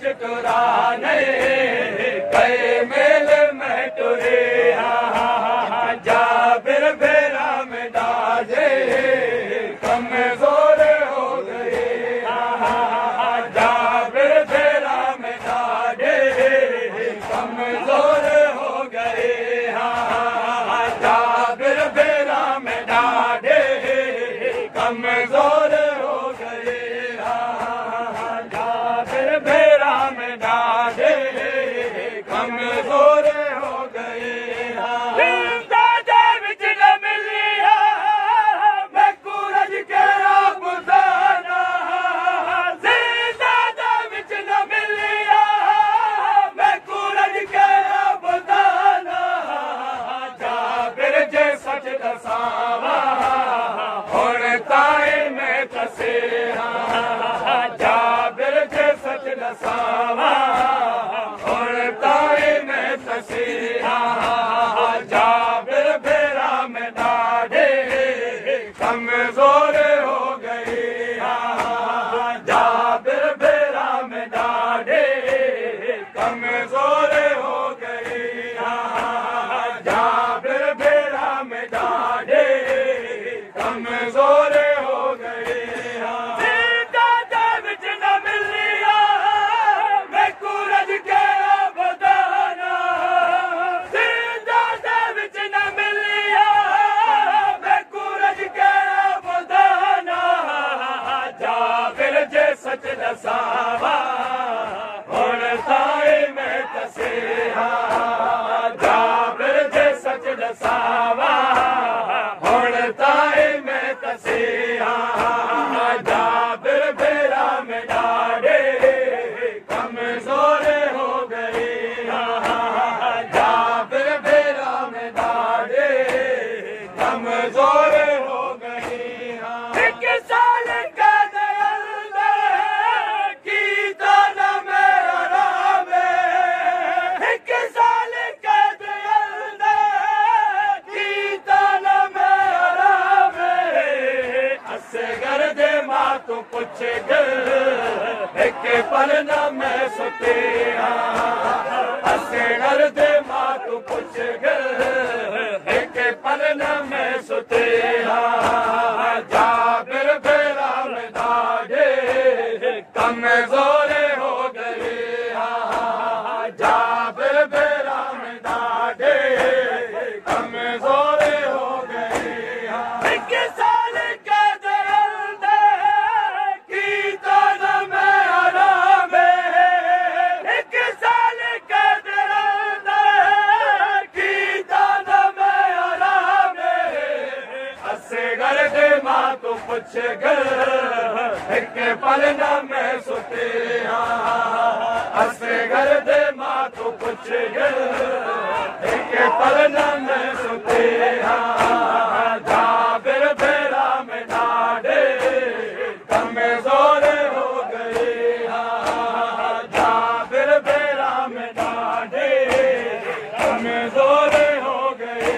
चतुराने कई मेल में टुरे जाबिर भेरा में डाजे कमजोर हो गए जाबिर भेरा में डाजे कमजोर हो गए जाबिर भेरा में डाजे कमजोर हो गए जाबिर भेरा में डाजे कमजोर हो गए जाबिर जे सच दसावा और ताई में तसीहा जाबिर भेरा में डाढ़े कमजोर हो गई जाबिर भेरा में डाढ़े कमजोर हो गई जाबिर भेरा में डाढ़े कमजोर हो गई सच दसावा और ताई में तसीहा जाबिर जे सच दसावा और ताई में तसीहा जाबिर भेरा में डाढ़े कमजोर हो गई जाबिर भेरा में डाढ़े कमजोर हो गई एक साल का तो कुछ एक पल न मैं सुते असगर दे मां तो कुछ एक पल न मैं सुते जाबिर भेरा में डाढ़े कमजोर हो गए जाबिर भेरा में डाढ़े कमजोर हो गए तो कुछ एक पल न मैं सुते असगर दे मां तो कुछ एक पल न मैं सुते जाबिर भेरा में डाढ़े कमजोर हो गए जाबिर भेरा में डाढ़े कमजोर हो गए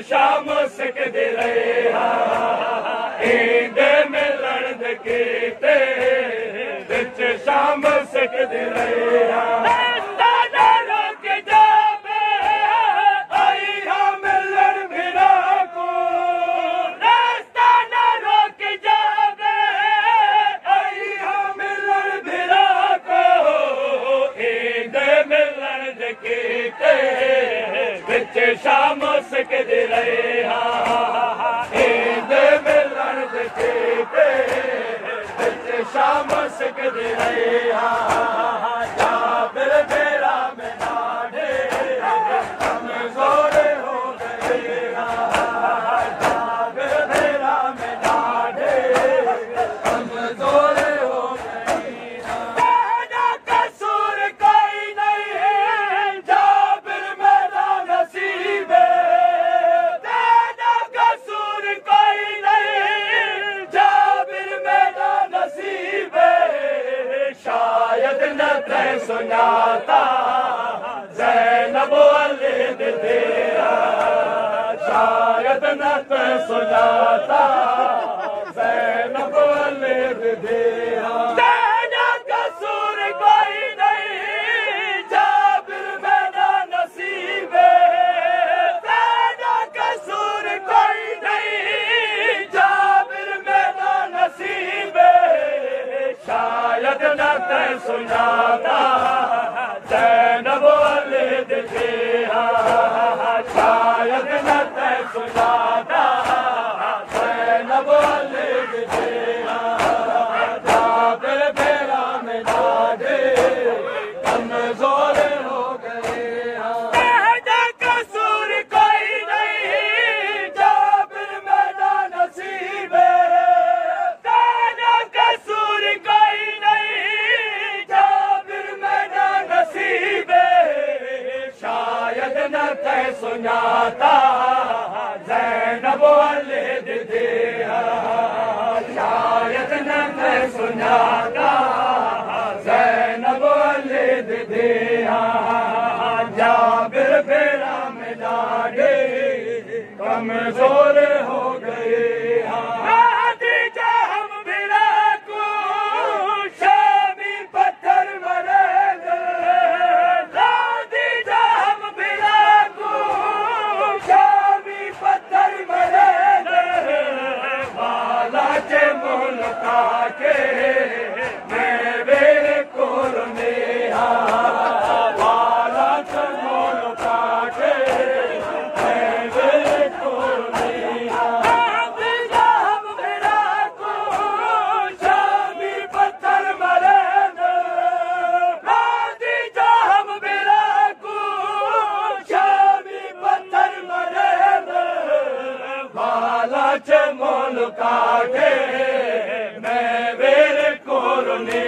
शाम सिकद रहा ईद मिलन के बिच शाम सिकद रहा शाम सिकद रहा ईद मिलन के शाम सिकद रहा जाबिर भेरा में डाढ़े कमजोर हो गए जाबिर भेरा में डाढ़े कमजोर हो गई कसूर कोई नहीं जाबिर मेरा नसीब कसूर कोई नहीं जाबिर शायद न ते सुञाता ज़ैनब वाले दिया तेरा कसूर कोई नहीं जाबिर मेरा नसीबे तेरा कसूर कोई नहीं जाबिर मेरा नसीबे शायद न ते सुञाता ज़ैनब वाले दिया शायद न ते सुञाता ज़ैनब वाले दिया जाबिर फेरा में डाले कमज़ोर हो गए तेरा कसूर कोई नहीं जाबिर मेरा नसीबे तेरा कसूर कोई नहीं जाबिर मेरा नसीबे शायद न ते सुञाता ज़ैनब वाले दिया शायद न ते सुञाता ज़ैनब वाले दिया जाबिर फेरा में डाले कमज़ोर हो गए हम बिरा को शामी पत्थर मरेंगे हम बिरा को शामी पत्थर मरेंगे बाला चे मुल्का के मैं बेरे कोरने बाला चे मुल्का के मैं बेरे कोरने हम बिरा को शामी पत्थर मरेंगे हम बिरा को शामी पत्थर मरेंगे बाला चे मुल्का के मैं बेरे कोरने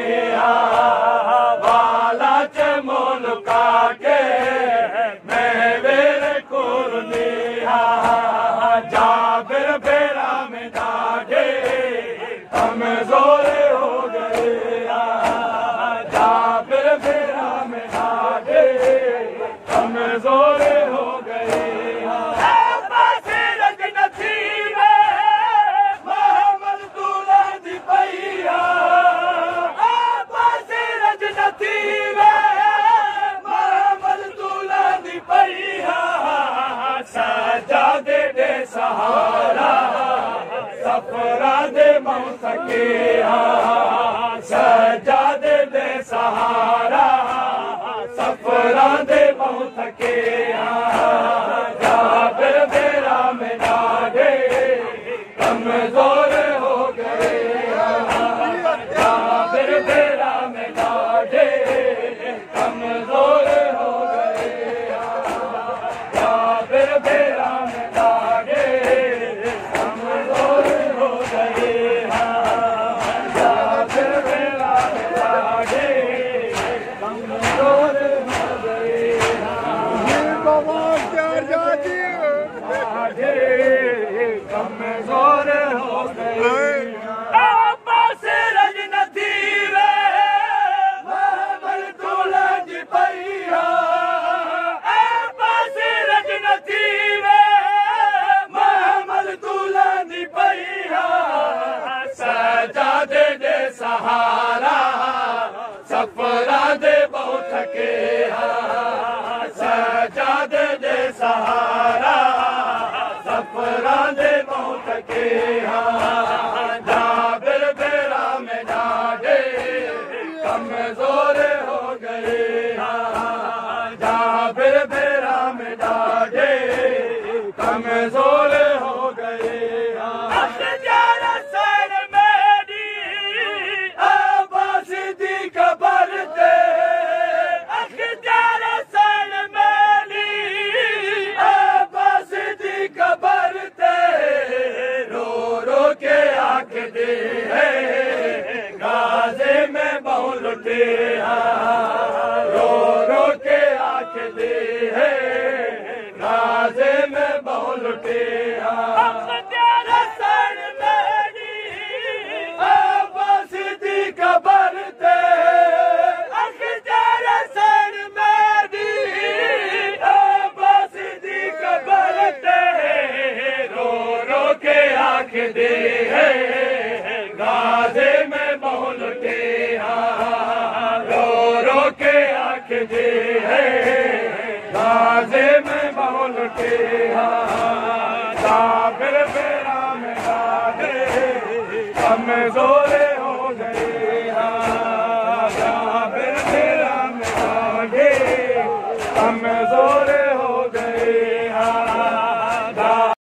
बाला चे मुल्का के मैं बेरे कोरने जाबिर फेरा में डाले कमज़ोर हो गए जाबिर फेरा में डाले कमज़ोर हो गए सजादे दे सहारा सफरा दे मौत के सजादे दे सहारा सफरा दे मौत के जाबिर फेरा में डाले कमज़ोर हो गए जाबिर फेरा में डाले कमज़ोर हो गए जाबिर फेरा में डाले कमज़ोर हो गए जाबिर फेरा में डाले कमज़ोर हो गए बाबा क्या जाती कमज़ोर हो गए से रजनती वे महमल दूल्हा जी पैया से रजनती वे महमल दूल्हा जी पैया सजादे दे सहारा सफरा दे बहुत के सजादे दे सहारा सफरा दे बहुत के जाबिर फेरा में डाले कमज़ोर हो गए जाबिर फेरा में डाले कमज़ोर हो गए दी खबर दे दी खबर दे रो रो के आँख दे गाजे में बहु लुटे रो रो के आँख दे गाजे में बहु लुटे दी खबर दे दी खबर दे दे है गाजे में बोलते रो रो के आँख दे है गाजे में बोलते काबिर बेरा में गाजे कमजोरे हो गए काबिर बेरा में गाजे कमजोरे